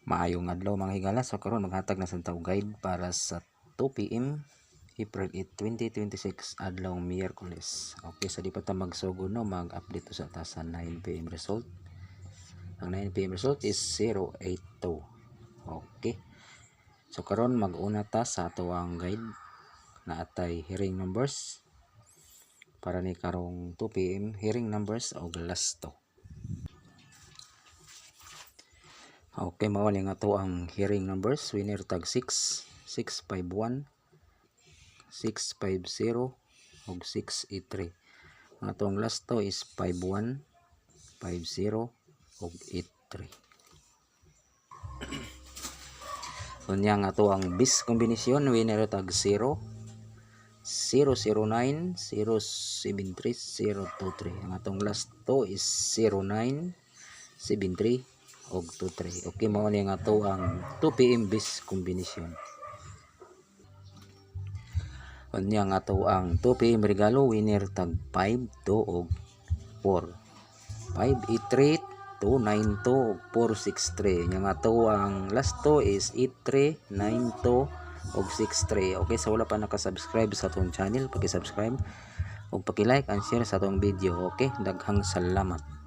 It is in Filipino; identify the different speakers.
Speaker 1: Maayong adlaw mga higala. So karon maghatag na sa tawag guide para sa 2 PM April 8, 2026 adlaw Miyerkules. Okay, sa di pa ta magsugo no, mag-update to sa ta sa 9 PM result. Ang 9 PM result is 082. Okay. So karon mag-una ta sa atong guide na atay hearing numbers para ni karong 2 PM hearing numbers og last to. Okay, mawali nga to ang hearing numbers. Winner tag 6, 651, 650 ug 683. Ang atong last to is 51, 50 ug 83. Unya nga to ang bis kombinasyon. Winner tag 0, 009, 073, 023. Ang atong last to is 09, 73 og 23. Okay, mao ni nga to ang 2 PM bis kombinasyon. Unya nga to ang 2 PM regalo. Winner tag 5, 2 og 4. 583, 292 og 463. Nya nga to ang last to is 83, 92 og 63. Okay, sa wala pa naka-subscribe sa atong channel, paki-subscribe ug paki-like and share sa atong video. Okay, daghang salamat.